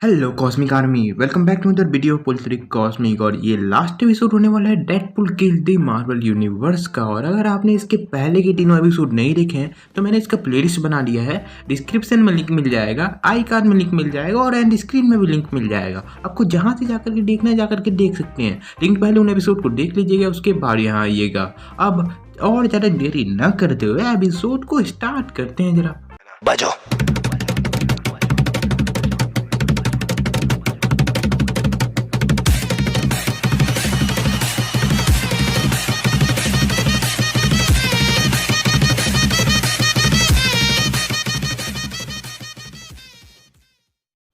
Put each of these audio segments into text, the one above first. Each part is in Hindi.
Hello cosmic army, welcome back to other video politric cosmic. और ये लास्ट एपिसोड होने वाला है Deadpool kill the Marvel universe का। और अगर आपने इसके पहले के तीनों एपिसोड नहीं देखे हैं तो मैंने इसका प्लेलिस्ट बना दिया है। डिस्क्रिप्शन में लिंक मिल जाएगा, आई कार्ड में लिंक मिल जाएगा और एंड स्क्रीन में भी लिंक मिल जाएगा। आपको जहाँ से जाकर के देखना है जाकर के देख सकते हैं। लिंक पहले उन एपिसोड को देख लीजिएगा, उसके बाद यहाँ आइएगा। अब और ज़्यादा देरी न करते हुए एपिसोड को स्टार्ट करते हैं जरा। बजो।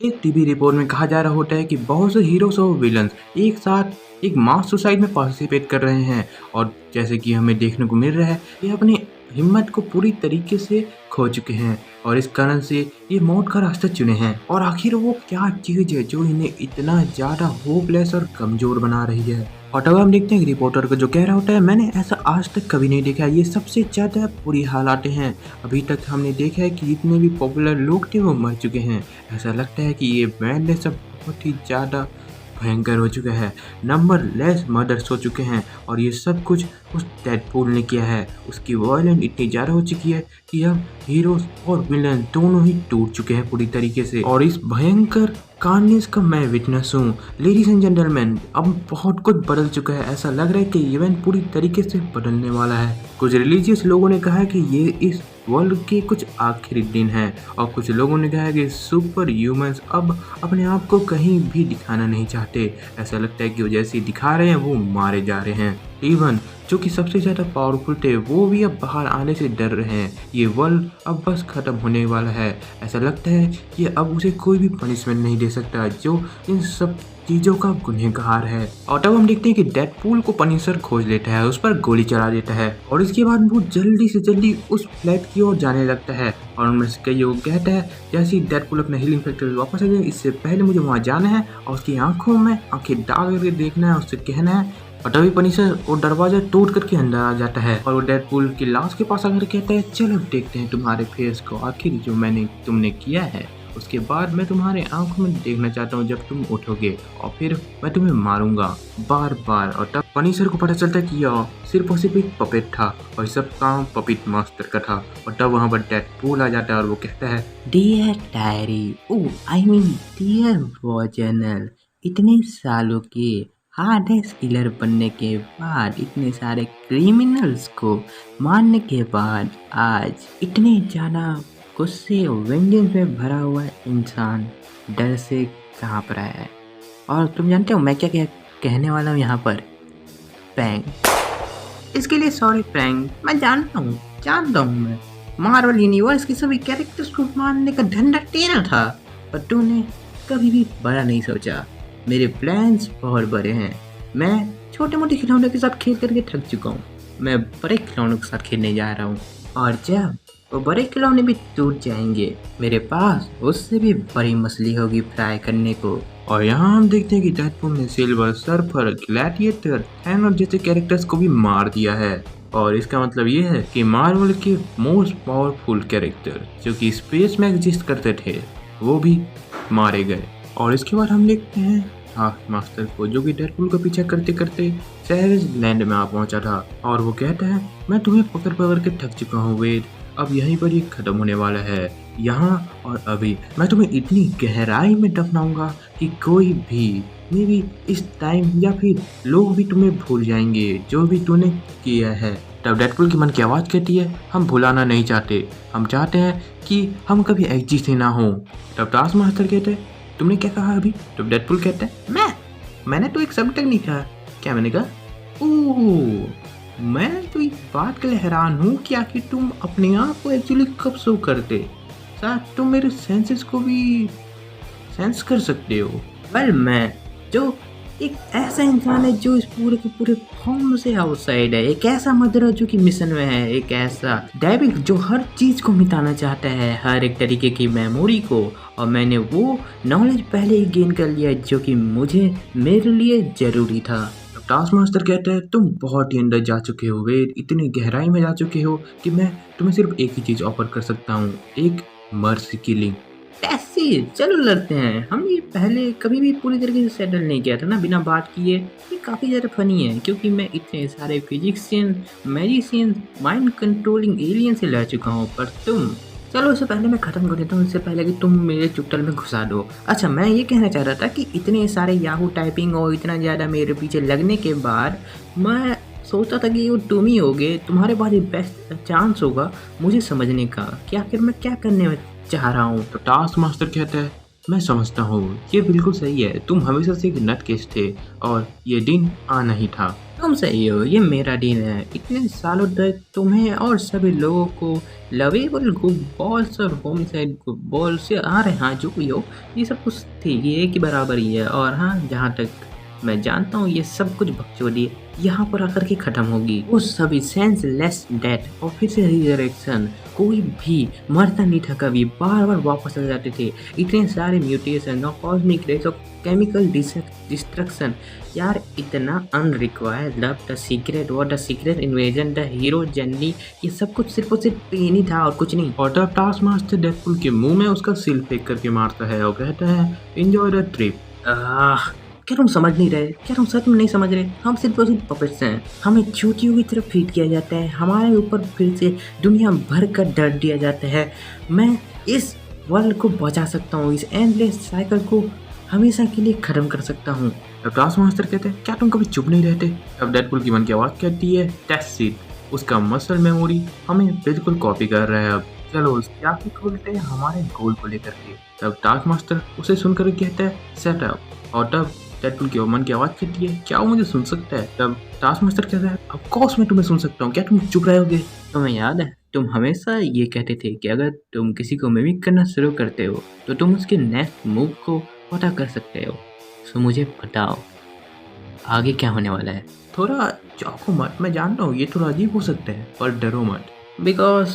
एक टीवी रिपोर्ट में कहा जा रहा होता है कि बहुत से हीरोज और विलन्स एक साथ एक मास सुसाइड में पार्टिसिपेट कर रहे हैं। और जैसे कि हमें देखने को मिल रहा है, ये अपनी हिम्मत को पूरी तरीके से खो चुके हैं और इस कारण से ये मौत का रास्ता चुने हैं। और आखिर वो क्या चीज़ है जो इन्हें इतना ज़्यादा होपलेस और कमज़ोर बना रही है। और तब हम देखते हैं कि रिपोर्टर को जो कह रहा होता है, मैंने ऐसा आज तक कभी नहीं देखा, ये सबसे ज़्यादा बुरी हालात हैं। अभी तक हमने देखा है कि जितने भी पॉपुलर लोग थे वो मर चुके हैं। ऐसा लगता है कि ये बैंड ने सब बहुत ही ज़्यादा भयंकर हो चुका है, नंबर लेस मर्डर्स हो चुके हैं। और ये सब कुछ उस डेडपूल ने किया है। उसकी वायलेंस इतनी ज़्यादा हो चुकी है कि अब हीरोज और विलन दोनों ही टूट चुके हैं पूरी तरीके से। और इस भयंकर कार्नेज का मैं विटनेस हूँ। लेडीज एंड जेंटलमैन, अब बहुत कुछ बदल चुका है। ऐसा लग रहा है कि इवेंट पूरी तरीके से बदलने वाला है। कुछ रिलीजियस लोगों ने कहा है कि ये इस वर्ल्ड के कुछ आखिरी दिन हैं और कुछ लोगों ने कहा है कि सुपर ह्यूमंस अब अपने आप को कहीं भी दिखाना नहीं चाहते। ऐसा लगता है कि वो जैसे दिखा रहे हैं वो मारे जा रहे हैं। इवन जो कि सबसे ज़्यादा पावरफुल थे वो भी अब बाहर आने से डर रहे हैं। ये वर्ल्ड अब बस ख़त्म होने वाला है। ऐसा लगता है कि अब उसे कोई भी पनिशमेंट नहीं दे सकता जो इन सब चीज़ों का गुनहगार है। और तब हम देखते हैं कि डेडपूल को पनिशर खोज लेता है, उस पर गोली चला देता है और इसके बाद वो जल्दी से जल्दी उस फ्लैट की ओर जाने लगता है। और उनमें से कई लोग कहता है जैसे ही डेडपूल अपने हीलिंग फैक्ट्री वापस आ जाए, इससे पहले मुझे वहाँ जाना है और उसकी आंखों में आंखें डाल करके देखना है, उससे कहना है। और तभी पनिशर वो दरवाजा तोड़ करके अंदर आ जाता है और वो डेडपूल की लाश के पास आकर कहता है, चलो देखते हैं तुम्हारे फेस को, आखिर जो तुमने किया है। उसके बाद मैं तुम्हारे आंखों में देखना चाहता हूँ जब तुम उठोगे और फिर मैं तुम्हें मारूंगा बार बार। और तब पनिशर को पता चलता है कि यह सिर्फ और सिर्फ एक पपेट था और सब काम पपेट मास्टर का था। और तब वहाँ पर डेडपूल आ जाता है और वो कहता है, dear diary, dear war journal, इतने सालों के हार्डेस्ट किलर बनने के बाद, इतने सारे क्रिमिनल्स को मारने के बाद, आज इतने ज़्यादा गुस्से और वेंजेंस में भरा हुआ इंसान डर से कांप रहा है। और तुम जानते हो मैं क्या क्या कहने वाला हूँ यहाँ पर? प्रैंक। इसके लिए सॉरी प्रैंक, मैं जानता हूँ मैं मार्वल यूनिवर्स के सभी कैरेक्टर्स को मारने का धंधा तेरा था, पर तूने कभी भी बड़ा नहीं सोचा। मेरे प्लान्स बहुत बड़े हैं। मैं छोटे मोटे खिलौनों के साथ खेल करके थक चुका हूँ। मैं बड़े खिलौनों के साथ खेलने जा रहा हूँ और जब वो बड़े खिलौने भी टूट जाएंगे, मेरे पास उससे भी बड़ी मछली होगी फ्राई करने को। और यहाँ हम देखते हैं कि डेडपूल ने सिल्वर सर्फर, ग्लैडिएटर, थैनोस जैसे कैरेक्टर्स को भी मार दिया है। और इसका मतलब ये है कि मार्वल के मोस्ट पावरफुल कैरेक्टर जो कि स्पेस में एग्जिस्ट करते थे वो भी मारे गए। और इसके बाद हम देखते हैं टास्क मास्टर को जो कि डेडपूल का पीछा करते करते सैरेज लैंड में आ पहुंचा था। और वो कहता है, मैं तुम्हें पकड़ पकड़ के थक चुका हूँ वेड, अब यहीं पर ये खत्म होने वाला है। यहाँ और अभी मैं तुम्हें इतनी गहराई में दफनाऊंगा कि कोई भी मे बी इस टाइम या फिर लोग भी तुम्हें भूल जाएंगे जो भी तूने किया है। तब डेडपूल की मन की आवाज़ कहती है, हम भुलाना नहीं चाहते, हम चाहते हैं कि हम कभी एग्जिस्ट ही ना हो। तब टास्क मास्टर कहते हैं, तुमने क्या कहा अभी? तो डेडपूल कहता है, मैंने तो एक शब्द तक नहीं कहा। क्या मैंने कहा? ओह, मैं तो इस बात के लिए हैरान हूँ कि आखिर तुम अपने आप को एक्चुअली कब शो करते। शायद तुम मेरे सेंसेस को भी सेंस कर सकते हो। वेल, मैं जो एक ऐसा इंसान है जो इस पूरे के पूरे फॉर्म से आउटसाइड है, एक ऐसा मदर जो कि मिशन में है, एक ऐसा डेविल जो हर चीज़ को मिटाना चाहता है, हर एक तरीके की मेमोरी को। और मैंने वो नॉलेज पहले ही गेन कर लिया जो कि मेरे लिए ज़रूरी था। टास्क मास्टर कहता है, तुम बहुत ही अंदर जा चुके हो वेद, इतनी गहराई में जा चुके हो कि मैं तुम्हें सिर्फ एक ही चीज़ ऑफर कर सकता हूँ, एक मर्सी किलिंग। टैक्सी, चलो लड़ते हैं। हम ये पहले कभी भी पूरी तरीके से सेटल नहीं किया था ना बिना बात किए। ये काफ़ी ज़्यादा फनी है क्योंकि मैं इतने सारे फिजिक्शियन, मैजिशियन, माइंड कंट्रोलिंग एलियन से लड़ चुका हूँ, पर तुम। चलो इससे पहले मैं ख़त्म कर देता हूँ, इससे पहले कि तुम मेरे चुटल में घुसा दो। अच्छा, मैं ये कहना चाह रहा था कि इतने सारे याहू टाइपिंग और इतना ज़्यादा मेरे पीछे लगने के बाद मैं सोचता था कि वो तुम ही होगे, तुम्हारे पास ये बेस्ट चांस होगा मुझे समझने का कि आखिर मैं क्या करने में चाह रहा हूँ। तो टास्क मास्टर कहता है, मैं समझता हूँ, ये बिल्कुल सही है, तुम हमेशा से एक नटकेस थे और ये दिन आना ही था। तुम सही हो, ये मेरा दिन है। इतने सालों तक तुम्हें और सभी लोगों को लवेबल गुड बॉल्स और होमसाइड गुड बॉल से आ रहे हैं जो भी हो, ये सब कुछ थी, ये एक ही बराबर ही है। और हाँ, जहाँ तक मैं जानता हूँ ये सब कुछ बकचोदी यहाँ पर आकर के खत्म होगी। वो सभी सेंसलेस डेथ और फिर से रिजरेक्शन, कोई भी मरता नहीं था कभी, बार बार वापस आ जाते थे। इतने सारे म्यूटेशन और कॉस्मिक रेस और केमिकल डिस्ट्रक्शन, यार इतना अनरिक्वायर्ड लव, द सीक्रेट और the secret invasion, the hero journey, ये सब कुछ सिर्फ और सिर्फ पेन ही था और कुछ नहीं। और तब टास्क मास्टर डेडपूल के मुंह में उसका सिल फेंक करके मारता है और कहता है, एंजॉय द ट्रिप। क्या तुम समझ नहीं रहे? क्या तुम सच में नहीं समझ रहे? हम सिर्फ और सिर्फ पपेट्स हैं। हमें चूतियों की तरफ फीड किया जाता है, हमारे ऊपर फिर से दुनिया भर का डर दिया जाता है। मैं इस वर्ल्ड को बचा सकता हूँ, इस एंडलेस साइकिल को हमेशा के लिए खत्म कर सकता हूँ। तब टास्क मास्टर कहते हैं, क्या तुम कभी चुप नहीं रहते? तब डेडपूल की मन की आवाज़ कहती है, टेस्ट सीट। उसका मसल मेमोरी हमें बिल्कुल कॉपी कर रहा है। अब चलो उस क्या खोलते हैं हमारे गोल को लेकर के। तब टास्क मास्टर उसे सुनकर कहता है, सेट अप। और तब डेडपूल की मन की आवाज़ कहती है, क्या वो मुझे सुन सकता है? तब टास्क मास्टर कहता है, ऑफ कोर्स मैं तुम्हें सुन सकता हूँ, क्या तुम चुप रहोगे? तुम्हें याद है, तुम हमेशा ये कहते थे कि अगर तुम किसी को मिमिक करना शुरू करते हो तो तुम उसके नेक्स्ट मूव को पता कर सकते हो। सो मुझे बताओ आगे क्या होने वाला है। थोड़ा चौंको मत, मैं जानता हूँ ये थोड़ा अजीब हो सकता है, पर डरो मत। बिकॉज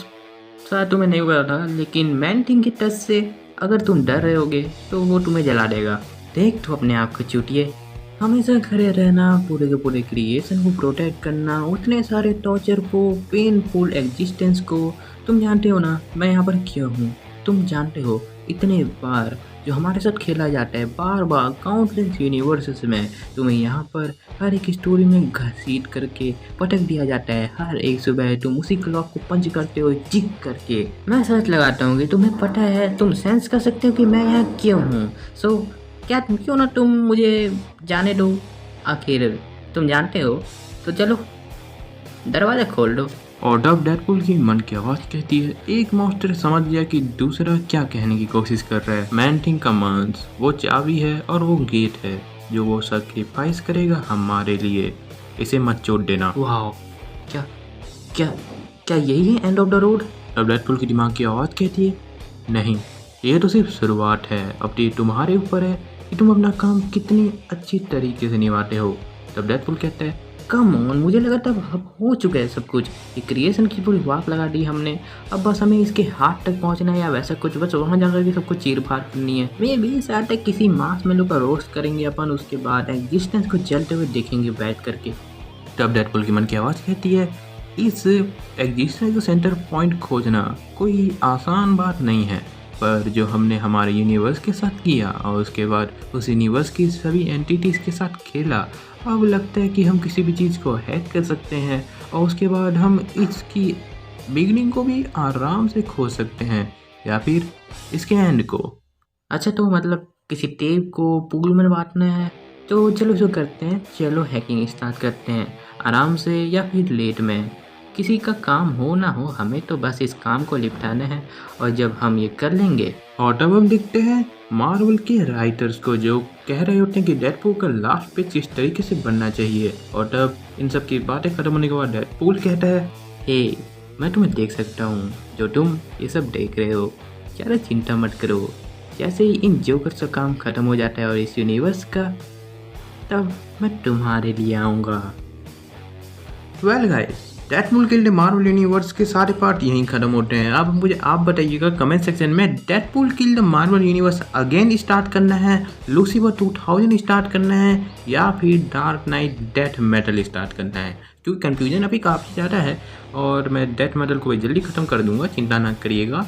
शायद तुम्हें नहीं पता था, लेकिन मैन थिंग के टच से अगर तुम डर रहे होगे तो वो तुम्हें जला देगा। देख तो अपने आप को चूतिए, हमेशा खड़े रहना, पूरे के पूरे क्रिएशन को प्रोटेक्ट करना, उतने सारे टॉर्चर को, पेनफुल एग्जिस्टेंस को। तुम जानते हो ना मैं यहाँ पर क्यों हूँ? तुम जानते हो इतने बार जो हमारे साथ खेला जाता है, बार बार काउंटलेस यूनिवर्सेस में, तुम्हें यहाँ पर हर एक स्टोरी में घसीट करके पटक दिया जाता है। हर एक सुबह तुम उसी क्लॉक को पंच करते हो जिक करके। मैं सर्च लगाता हूँ कि तुम्हें पता है, तुम सेंस कर सकते हो कि मैं यहाँ क्यों हूँ। सो क्या क्यों ना तुम मुझे जाने दो, आखिर तुम जानते हो। तो चलो दरवाज़ा खोल दो। और तब डेडपूल की मन की आवाज़ कहती है, एक मॉन्स्टर समझ गया कि दूसरा क्या कहने की कोशिश कर रहा है। मैन थिंग का मंस वो चाबी है और वो गेट है जो वो सैक्रिफाइस करेगा हमारे लिए। इसे मत छोड़ देना। वाह, क्या क्या क्या यही है एंड ऑफ द रोड? तब डेडपूल की दिमाग की आवाज़ कहती है, नहीं, ये तो सिर्फ शुरुआत है, अब ये तुम्हारे ऊपर है कि तुम अपना काम कितनी अच्छी तरीके से निभाते हो। तब डेडपूल कहता है, कम ऑन, मुझे लगा तब अब हो चुका है सब कुछ। ये क्रिएशन की पूरी वाक लगा दी हमने, अब बस हमें इसके हाथ तक पहुंचना है या वैसा कुछ, बस वहां जाकर के सबको चीर फाड़ करनी है। मे भी शायद तक किसी मास में लोग का रोस्ट करेंगे अपन, उसके बाद एग्जिस्टेंस को जलते हुए देखेंगे बैठ करके। तब डेडपूल की मन की आवाज़ कहती है, इस एग्जिस्टेंस का सेंटर पॉइंट खोजना कोई आसान बात नहीं है, पर जो हमने हमारे यूनिवर्स के साथ किया और उसके बाद उस यूनिवर्स की सभी एंटिटीज़ के साथ खेला, अब लगता है कि हम किसी भी चीज़ को हैक कर सकते हैं और उसके बाद हम इसकी बिगनिंग को भी आराम से खोज सकते हैं या फिर इसके एंड को। अच्छा, तो मतलब किसी टेप को पूल में बांटना है, तो चलो जो करते हैं, चलो हैकिंग स्टार्ट करते हैं आराम से या फिर लेट में। किसी का काम हो ना हो, हमें तो बस इस काम को निपटाना है और जब हम ये कर लेंगे। और तब हम देखते हैं मार्वल के राइटर्स को जो कह रहे होते हैं कि डेडपूल का लास्ट पेज इस तरीके से बनना चाहिए। और तब इन सब की बातें खत्म होने के बाद डेडपूल कहता है, हे, मैं तुम्हें देख सकता हूँ जो तुम ये सब देख रहे हो, ज़्यादा चिंता मत करो। जैसे ही इन जोकर्स का काम खत्म हो जाता है और इस यूनिवर्स का, तब मैं तुम्हारे लिए आऊँगा। वेल गाइस, डेडपूल के लिए मार्वल यूनिवर्स के सारे पार्ट यहीं खत्म होते हैं। अब मुझे आप बताइएगा कमेंट सेक्शन में, Deadpool kill the Marvel universe again start करना है, लूसीफर 2000 स्टार्ट करना है या फिर dark night death metal start करना है? क्योंकि कंफ्यूजन अभी काफ़ी ज़्यादा है और मैं डेथ मेटल को जल्दी ख़त्म कर दूंगा, चिंता ना करिएगा।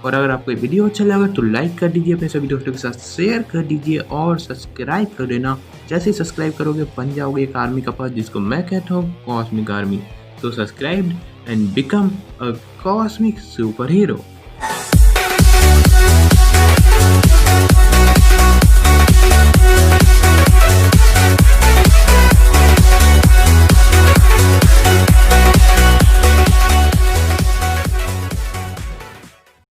और अगर आपको ये वीडियो अच्छा लगा तो लाइक कर दीजिए, अपने सभी दोस्तों के साथ शेयर कर दीजिए और सब्सक्राइब कर देना। जैसे ही सब्सक्राइब करोगे बन जाओगे एक आर्मी का पार्ट, जिसको मैं कहता हूँ कॉस्मिक आर्मी। तो subscribe and become a cosmic super hero.